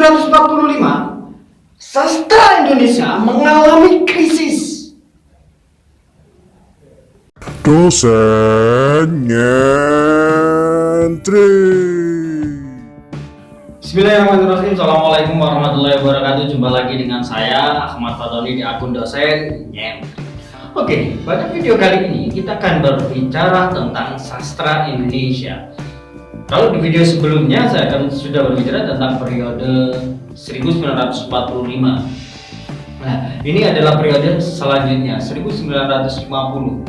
1945, sastra Indonesia mengalami krisis. Dosen nyentri. Bismillahirrahmanirrahim. Assalamualaikum warahmatullahi wabarakatuh. Jumpa lagi dengan saya Ahmad Fatoni di akun dosen nyentri. Oke, pada video kali ini kita akan berbicara tentang sastra Indonesia. Kalau di video sebelumnya saya sudah berbicara tentang periode 1945. Nah, ini adalah periode selanjutnya 1950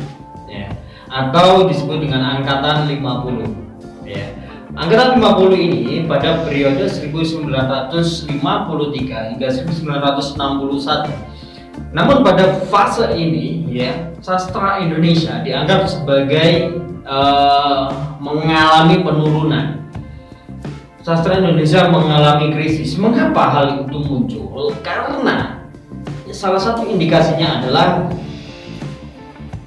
ya, atau disebut dengan angkatan 50 ya. Angkatan 50 ini pada periode 1953 hingga 1961. Namun pada fase ini ya, sastra Indonesia dianggap sebagai mengalami penurunan. Sastra Indonesia mengalami krisis. Mengapa hal itu muncul? Karena salah satu indikasinya adalah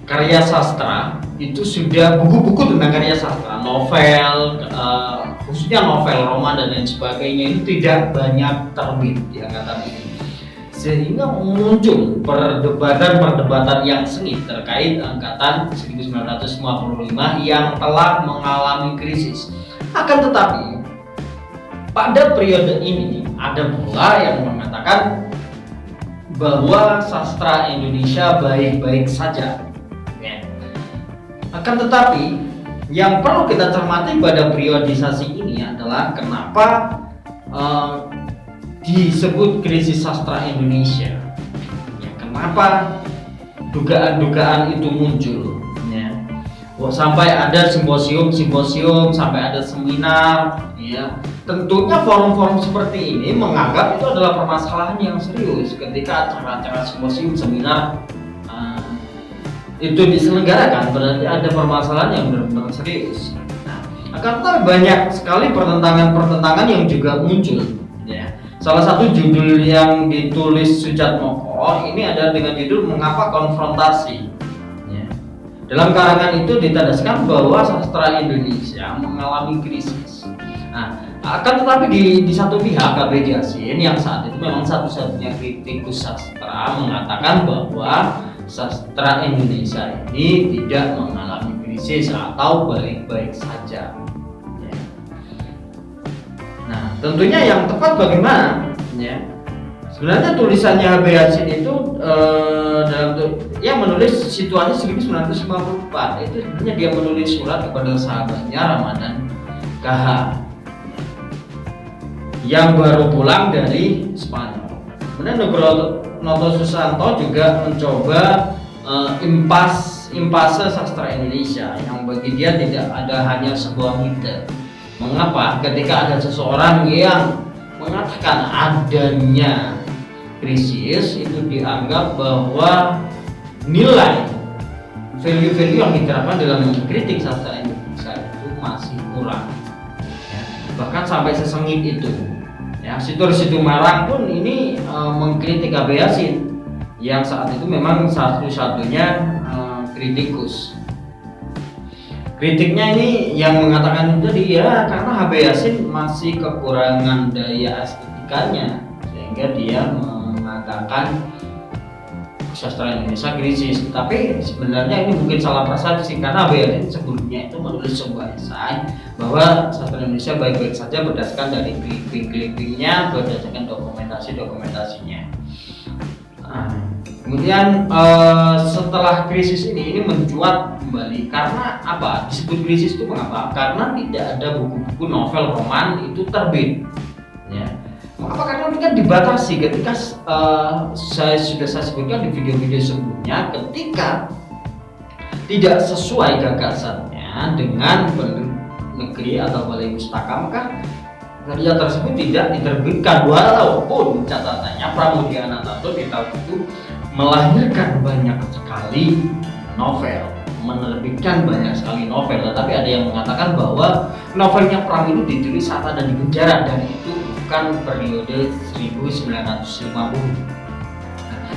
karya sastra itu sudah buku-buku tentang karya sastra, novel, khususnya novel, roman dan lain sebagainya itu tidak banyak terbit di angkatan ini, sehingga muncul perdebatan yang sengit terkait angkatan 1955 yang telah mengalami krisis. Akan tetapi pada periode ini ada pula yang mengatakan bahwa sastra Indonesia baik-baik saja. Akan tetapi yang perlu kita cermati pada periodisasi ini adalah kenapa disebut krisis sastra Indonesia. Ya, kenapa dugaan-dugaan itu muncul? Ya. Sampai ada simposium, sampai ada seminar. Ya. Tentunya forum-forum seperti ini menganggap itu adalah permasalahan yang serius ketika acara-acara simposium, seminar itu diselenggarakan, berarti ada permasalahan yang benar-benar serius. Nah, akan tetapi banyak sekali pertentangan yang juga muncul. Ya. Salah satu judul yang ditulis Sujatmoko ini adalah dengan judul Mengapa Konfrontasi. Ya. Dalam karangan itu ditandaskan bahwa sastra Indonesia mengalami krisis. Nah, akan tetapi di satu pihak KBD Yasin yang saat itu memang satu-satunya kritikus sastra mengatakan bahwa sastra Indonesia ini tidak mengalami krisis atau baik-baik saja. Ya. Nah, tentunya yang tepat bagaimana? Ya. Sebenarnya tulisannya HB Yasin itu yang menulis situasi 1954 itu sebenarnya dia menulis surat kepada sahabatnya Ramadan KH yang baru pulang dari Spanyol. Kemudian Noto Susanto juga mencoba impase sastra Indonesia yang bagi dia tidak ada hanya sebuah mite. Mengapa? Ketika ada seseorang yang mengatakan adanya krisis, itu dianggap bahwa nilai value-value yang diterapkan dalam mengkritik sastra Indonesia itu masih kurang. Ya, bahkan sampai sesengit itu. Ya, Situr-Situmorang pun ini mengkritik HB Yasin yang saat itu memang satu-satunya kritikus. Kritiknya ini yang mengatakan tadi ya karena HB Yasin masih kekurangan daya estetikanya sehingga dia mengatakan sastra Indonesia krisis. Tapi sebenarnya ini mungkin salah persepsi karena HB Yasin sebelumnya itu menulis sebuah esai bahwa sastra Indonesia baik-baik saja berdasarkan dari clipping-clippingnya, berdasarkan dokumentasinya. Nah, kemudian setelah krisis ini mencuat kembali karena apa? Disebut krisis itu mengapa? Karena tidak ada buku-buku novel roman itu terbit. Ya. Mengapa? Karena ini kan dibatasi ketika saya sebutkan di video-video sebelumnya, ketika tidak sesuai gagasannya dengan negeri atau balai pustaka, maka karya tersebut tidak diterbitkan. Walaupun catatannya Pramudia Anantatur di tahun itu melahirkan banyak sekali novel, menerbitkan banyak sekali novel, tetapi ada yang mengatakan bahwa novelnya Pram itu ditulis saat ada di penjara dan itu bukan periode 1950.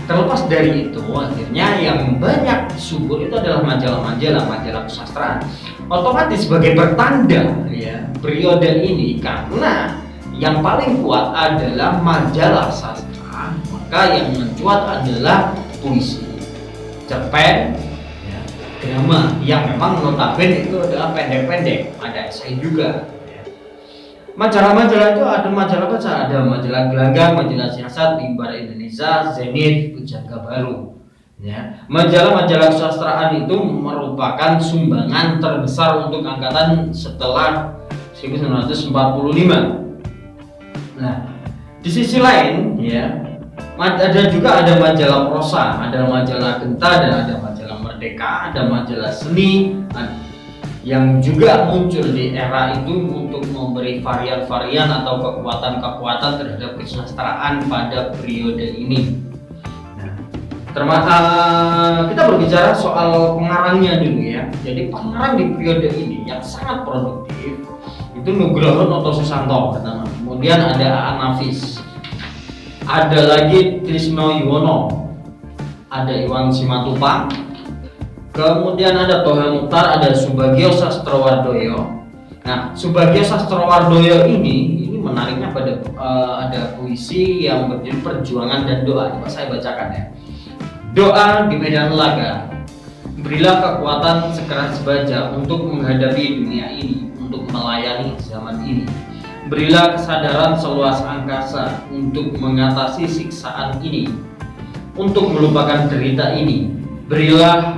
Terlepas dari itu, akhirnya yang banyak subur itu adalah majalah kesastraan. Otomatis sebagai pertanda ya periode ini, karena yang paling kuat adalah majalah sastra, maka yang mencuat adalah puisi, cerpen, ya, drama yang memang notabene itu adalah pendek-pendek, ada esai juga. Majalah-majalah itu ada majalah apa saja? Ada majalah Gelanggang, majalah Siasat, Limbar Indonesia, Zenit, Pujangga Baru. Ya, majalah-majalah kesusastraan itu merupakan sumbangan terbesar untuk angkatan setelah 1945. Nah, di sisi lain, ya, ada majalah prosa, ada majalah Genta, dan ada majalah Merdeka, ada majalah seni, yang juga muncul di era itu untuk memberi varian-varian atau kekuatan-kekuatan terhadap kesusastraan pada periode ini. Nah, kita berbicara soal pengarangnya dulu ya. Jadi pengarang di periode ini yang sangat produktif itu Nugroho Noto Susanto pertama. Kemudian ada Aan Nafis, ada lagi Trisno Yuwono, ada Iwan Simatupang, kemudian ada Toha Mukhtar, ada Subagio Sastrowardoyo. Nah, Subagio Sastrowardoyo ini menariknya pada ada puisi yang berjudul Perjuangan dan Doa. Coba saya bacakan ya. Doa di medan laga, berilah kekuatan sekeras baja untuk menghadapi dunia ini, untuk melayani zaman ini. Berilah kesadaran seluas angkasa untuk mengatasi siksaan ini, untuk melupakan derita ini. Berilah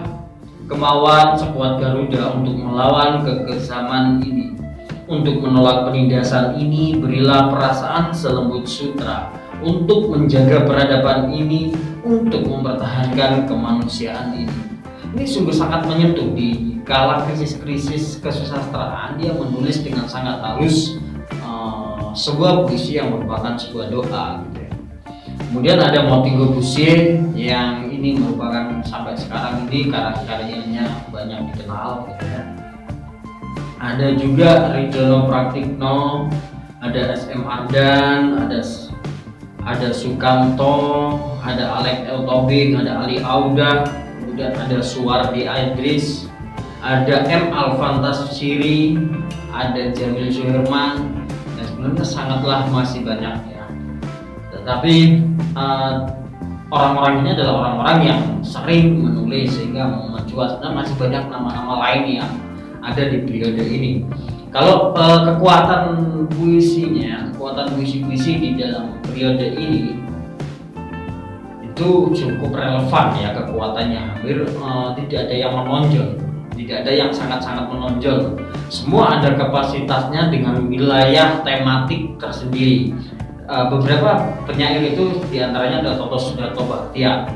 kemauan sekuat Garuda untuk melawan kekesaman ini, untuk menolak penindasan ini. Berilah perasaan selembut sutra untuk menjaga peradaban ini, untuk mempertahankan kemanusiaan ini. Ini sungguh sangat menyentuh di kala krisis-krisis kesusastraan. Dia menulis dengan sangat halus sebuah puisi yang merupakan sebuah doa gitu ya. Kemudian ada Motinggo Busie yang ini merupakan sampai sekarang ini karya-karyanya banyak dikenal gitu ya. Ada juga Rijono Praktikno, ada SM Ardan, ada Sukamto, ada Alek El Tobing, ada Ali Auda, kemudian ada Suwardi Idris, ada M. Alfantas Siri, ada Jamil Suherman, dan sebenarnya sangatlah masih banyak ya. Tetapi orang-orang ini adalah orang-orang yang sering menulis sehingga mencuat. Sebenarnya masih banyak nama-nama lain yang ada di periode ini. Kalau kekuatan puisinya, kekuatan puisi-puisi di dalam periode ini itu cukup relevan ya kekuatannya. Hampir tidak ada yang menonjol, tidak ada yang sangat-sangat menonjol. Semua ada kapasitasnya dengan wilayah tematik tersendiri. Beberapa penyair itu diantaranya ada Toto Sudarto Bachtiar.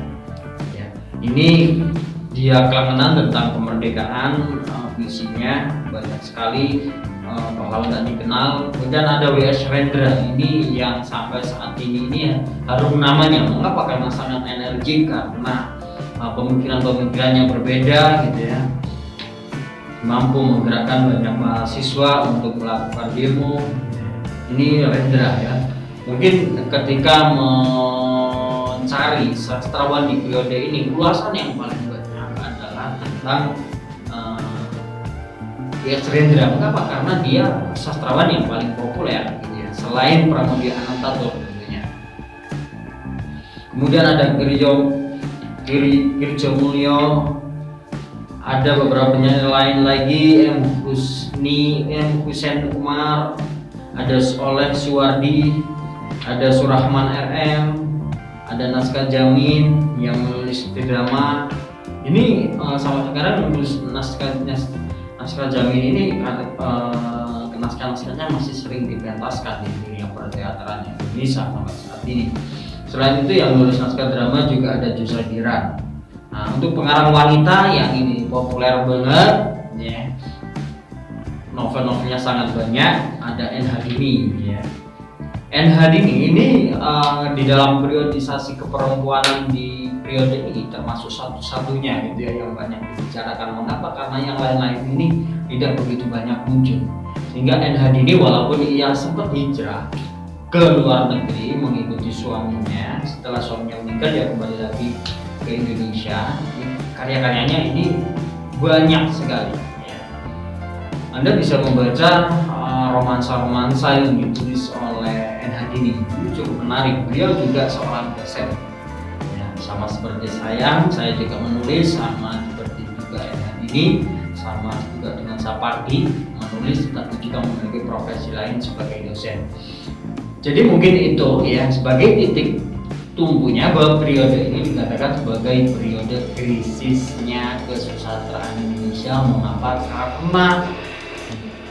Ya, ini dia kelangenan tentang kemerdekaan, puisinya banyak sekali, pahlawan tak dikenal. Kemudian ada W.S. Rendra, ini yang sampai saat ini harum namanya. Mengapa? Karena sangat energik, karena pemikiran-pemikirannya berbeda gitu ya, mampu menggerakkan banyak mahasiswa untuk melakukan demo. Ini Rendra ya. Mungkin ketika mencari sastrawan di periode ini, ulasan yang paling banyak adalah tentang W.S. Rendra. Mengapa? Karena dia sastrawan yang paling populer gitu ya, selain Pramoedya Anantatur tentunya. Kemudian ada Girjo Mulyo, ada beberapa penyanyi lain lagi, M. Husain Umar, ada Oleh Suwardi, ada Surahman RM, ada Naskah Jamin yang menulis drama. Ini sampai sekarang menulis naskah Jamin ini, naskah-naskahnya masih sering dipentaskan di dunia perteateran Indonesia sampai saat ini. Selain itu yang menulis naskah drama juga ada Jusa Diran. Nah, untuk pengarang wanita yang ini populer banget ya, novel-novelnya sangat banyak, ada N. Hadini ya. N. Hadini ini di dalam periodisasi keperempuanan di periode ini termasuk satu-satunya gitu ya yang banyak dibicarakan. Mengapa? Karena yang lain-lain ini tidak begitu banyak muncul. Sehingga N. Hadini walaupun ia sempat hijrah ke luar negeri mengikuti suaminya, setelah suaminya meninggal dia kembali lagi ke Indonesia. Karya-karyanya ini banyak sekali ya. Anda bisa membaca romansa-romansa yang ditulis oleh Kartini. Ini cukup menarik. Beliau juga seorang dosen. Ya, sama seperti saya juga menulis, sama seperti juga ini, sama juga dengan Sapardi menulis, tapi juga memiliki profesi lain sebagai dosen. Jadi mungkin itu ya sebagai titik tumbuhnya bahwa periode ini dikatakan sebagai periode krisisnya kesusastraan Indonesia. Mengapa? Karena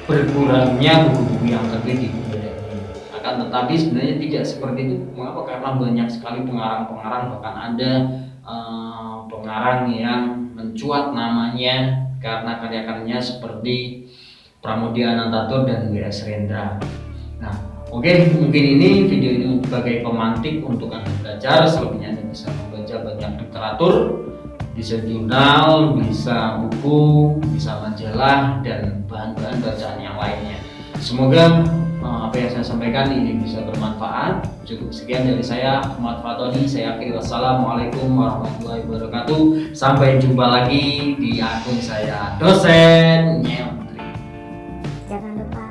berkurangnya buku-buku yang terbit di periode ini. Akan tetapi sebenarnya tidak seperti itu. Mengapa? Karena banyak sekali pengarang-pengarang, bahkan ada pengarang yang mencuat namanya karena karya-karyanya seperti Pramoedya Anantatur dan W.S. Rendra. Nah, oke, mungkin ini video ini sebagai pemantik untuk Anda belajar. Selebihnya Anda bisa membaca banyak literatur, bisa jurnal, bisa buku, bisa majalah, dan bahan-bahan bacaan yang lainnya. Semoga apa yang saya sampaikan ini bisa bermanfaat. Cukup sekian dari saya, Ahmad Fatoni. Saya akhiri, wassalamualaikum warahmatullahi wabarakatuh. Sampai jumpa lagi di akun saya, Dosen Nyentri. Jangan lupa